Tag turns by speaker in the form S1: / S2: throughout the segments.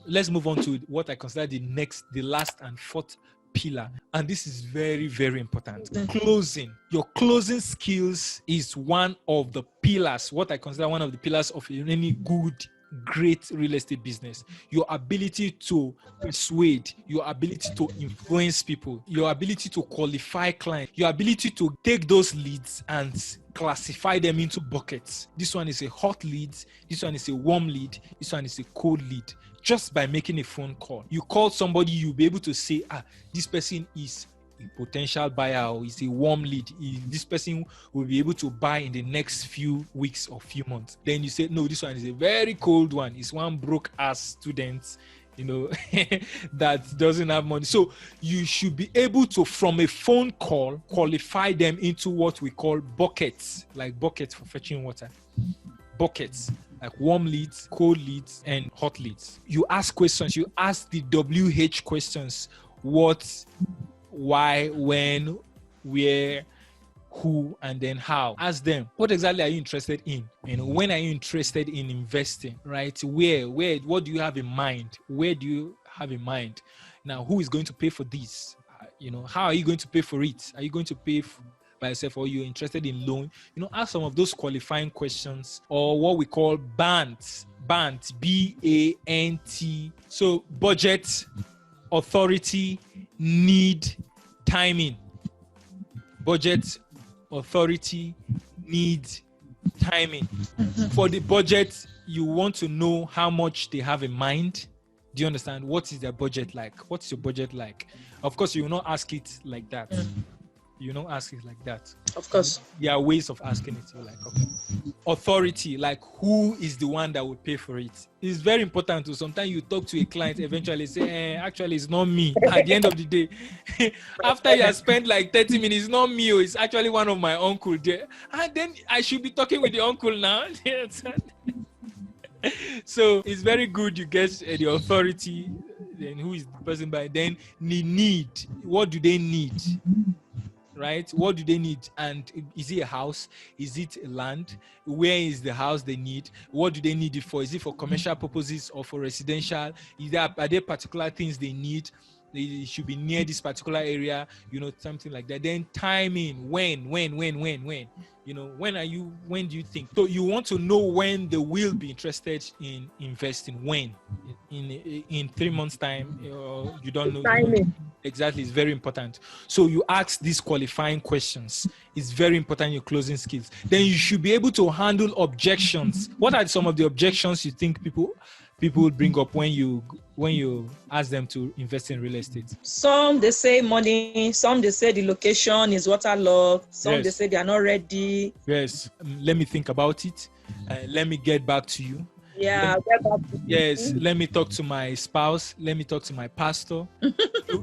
S1: let's move on to what I consider the last and fourth pillar. And this is very, very important. Closing. Your closing skills is one of the pillars, what I consider one of the pillars of any good, great real estate business. Your ability to persuade, your ability to influence people, your ability to qualify clients, your ability to take those leads and classify them into buckets. This one is a hot lead, this one is a warm lead, this one is a cold lead. Just by making a phone call, you call somebody, you'll be able to say, this person is a potential buyer or is a warm lead. This person will be able to buy in the next few weeks or few months. Then you say, no, this one is a very cold one. It's one broke ass student, that doesn't have money. So you should be able to, from a phone call, qualify them into what we call buckets, like buckets for fetching water. Buckets. Like warm leads, cold leads, and hot leads. You ask questions. You ask the WH questions. What, why, when, where, who, and then how. Ask them, what exactly are you interested in? When are you interested in investing, right? Where, what do you have in mind? Where do you have in mind? Now, who is going to pay for this? How are you going to pay for it? Are you going to pay by yourself, or you're interested in loan? Ask some of those qualifying questions, or what we call BANT, B-A-N-T. So budget, authority, need, timing. Budget, authority, need, timing. For the budget, you want to know how much they have in mind. Do you understand? What is their budget like? What's your budget like? Of course, you will not ask it like that. You don't ask it like that.
S2: Of course.
S1: There are ways of asking it. You're like, okay. Authority, like who is the one that will pay for it? It's very important to sometimes you talk to a client, eventually say, actually, it's not me. At the end of the day, after you have spent like 30 minutes, it's not me. It's actually one of my uncle there. And then I should be talking with the uncle now. So it's very good you get the authority, then who is the person by, then the need. What do they need? Right? What do they need? And is it a house? Is it a land? Where is the house they need? What do they need it for? Is it for commercial purposes or for residential? Are there particular things they need? They should be near this particular area, something like that. Then timing, when? When do you think? So you want to know when they will be interested in investing. When? In 3 months' time, you don't know.
S2: Timing.
S1: Exactly, it's very important. So you ask these qualifying questions. It's very important, your closing skills. Then you should be able to handle objections. What are some of the objections you think people bring up when you ask them to invest in real estate?
S2: Some they say money, some they say the location is waterlogged, some they say they are not ready.
S1: Yes, let me think about it. Let me get back to you.
S2: Yeah,
S1: let me talk to my spouse. Let me talk to my pastor.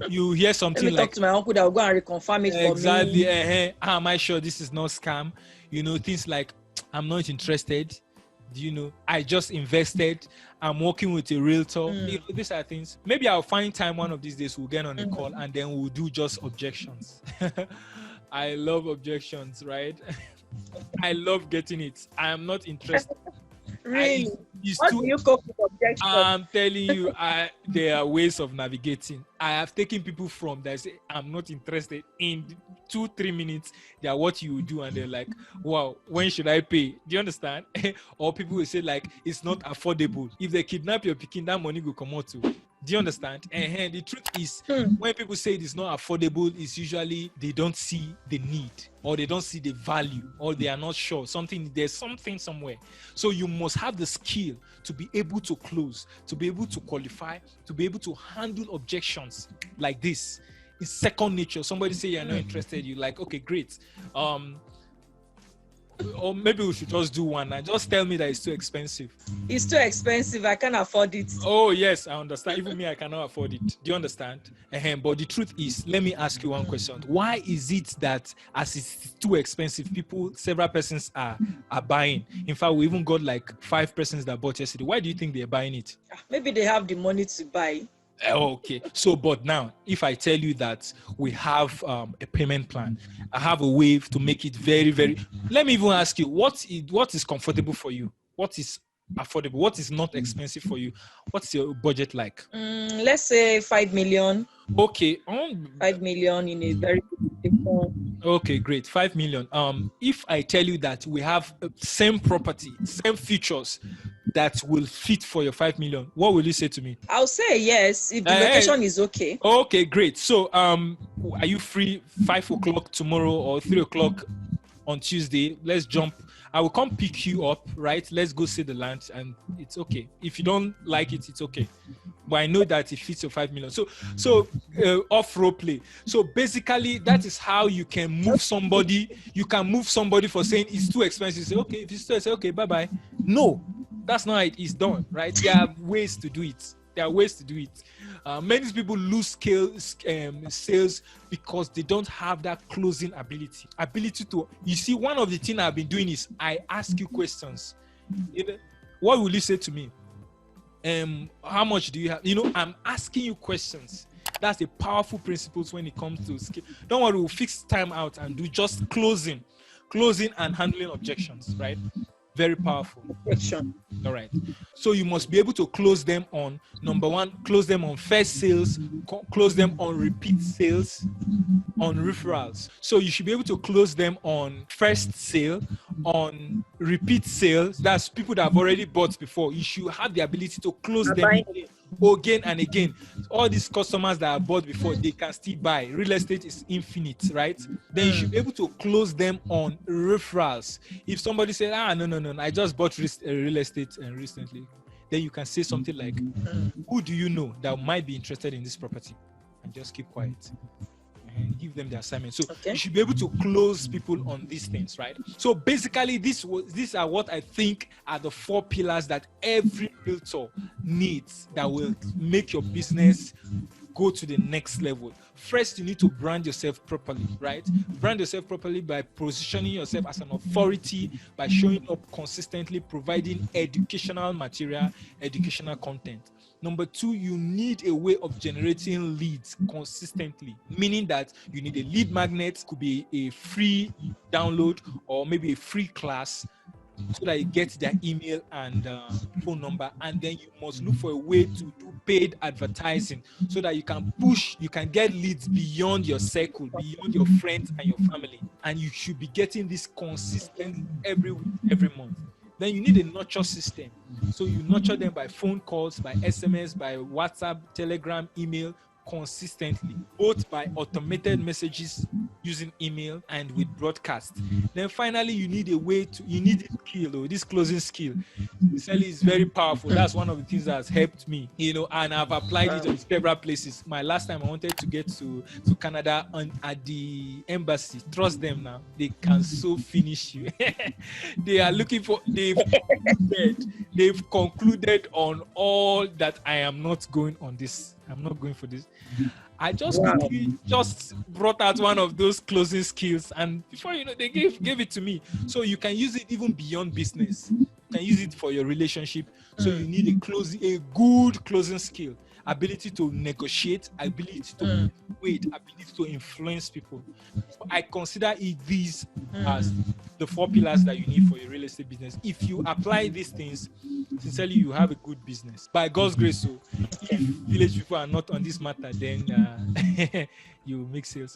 S1: You hear something
S2: let me talk to my uncle that will go and reconfirm it for me.
S1: Exactly. How am I sure this is not scam? Things like, I'm not interested. I just invested. I'm working with a realtor. These are things. Maybe I'll find time one of these days. We'll get on a call and then we'll do just objections. I love objections, right? I love getting it. I am not interested.
S2: Really? What do you cope with objections?
S1: I'm telling you, there are ways of navigating. I have taken people from that say, I'm not interested. In 2-3 minutes, they are what you do, and they're like, wow, when should I pay? Do you understand? Or people will say, like, it's not affordable. If they kidnap your pikin, that money will come out too. Do you understand? And the truth is, when people say it is not affordable, it's usually they don't see the need, or they don't see the value, or they are not sure. There's something somewhere. So you must have the skill to be able to close, to be able to qualify, to be able to handle objections like this. It's second nature. Somebody say you're not interested, you're like, okay, great. Or maybe we should just do one and just tell me that it's too expensive.
S2: It's too expensive. I can't afford it.
S1: Oh, yes, I understand. Even me, I cannot afford it. Do you understand? But the truth is, let me ask you one question. Why is it that as it's too expensive, several persons are buying? In fact, we even got like 5 persons that bought yesterday. Why do you think they're buying it?
S2: Maybe they have the money to buy.
S1: Okay. So, but now, if I tell you that we have a payment plan, I have a way to make it very, very... Let me even ask you, what is comfortable for you? What is affordable? What is not expensive for you? What's your budget like?
S2: Let's say 5 million.
S1: Okay.
S2: 5 million in a very good location.
S1: Okay, great. 5 million. If I tell you that we have same property, same features that will fit for your 5 million, what will you say to me?
S2: I'll say yes if the location is okay.
S1: Okay, great. So, are you free 5 o'clock tomorrow or 3 o'clock on Tuesday? Let's jump. I will come pick you up, right? Let's go see the land, and it's okay. If you don't like it, it's okay. But I know that it fits your 5 million. So off role play. So basically, that is how you can move somebody. You can move somebody for saying it's too expensive. Say, okay, if it's too expensive, okay, bye-bye. No, that's not how it is done, right? There are ways to do it. Many people lose sales because they don't have that closing ability to. You see, one of the things I've been doing is I ask you questions. What will you say to me? How much do you have? I'm asking you questions. That's a powerful principle when it comes to skill. Don't worry, we'll fix time out and do just closing and handling objections, right? Very powerful.
S2: Objection.
S1: All right. So you must be able to close them on, number one, close them on first sales, close them on repeat sales, on referrals. So you should be able to close them on first sale, on repeat sales. That's people that have already bought before. You should have the ability to close them again and again. All these customers that have bought before, they can still buy. Real estate is infinite, right? Then you should be able to close them on referrals. If somebody said, no, I just bought real estate recently, then you can say something like, who do you know that might be interested in this property? And just keep quiet and give them the assignment. So you should be able to close people on these things, right? So basically, these are what I think are the 4 pillars that every realtor needs that will make your business go to the next level. First, you need to brand yourself properly, right? Brand yourself properly by positioning yourself as an authority, by showing up consistently, providing educational material, educational content. Number 2, you need a way of generating leads consistently, meaning that you need a lead magnet, could be a free download or maybe a free class, so that you get their email and phone number. And then you must look for a way to do paid advertising so that you can get leads beyond your circle, beyond your friends and your family. And you should be getting this consistent every week, every month. Then you need a nurture system. So you nurture them by phone calls, by SMS, by WhatsApp, Telegram, email, consistently, both by automated messages using email and with broadcast. Then finally, you need this skill, this closing skill. Essentially, is very powerful. That's one of the things that has helped me, and I've applied it in several places. My last time I wanted to get to Canada at the embassy. Trust them now. They can so finish you. They are looking for, they've concluded on all that I am not going on this. I'm not going for this. I just quickly brought out one of those closing skills, and before you know, they gave it to me. So you can use it even beyond business. You can use it for your relationship. So you need a good closing skill. Ability to negotiate, ability to wait, ability to influence people. So I consider these as the 4 pillars that you need for your real estate business. If you apply these things, sincerely, you have a good business. By God's grace, so if village people are not on this matter, then you make sales.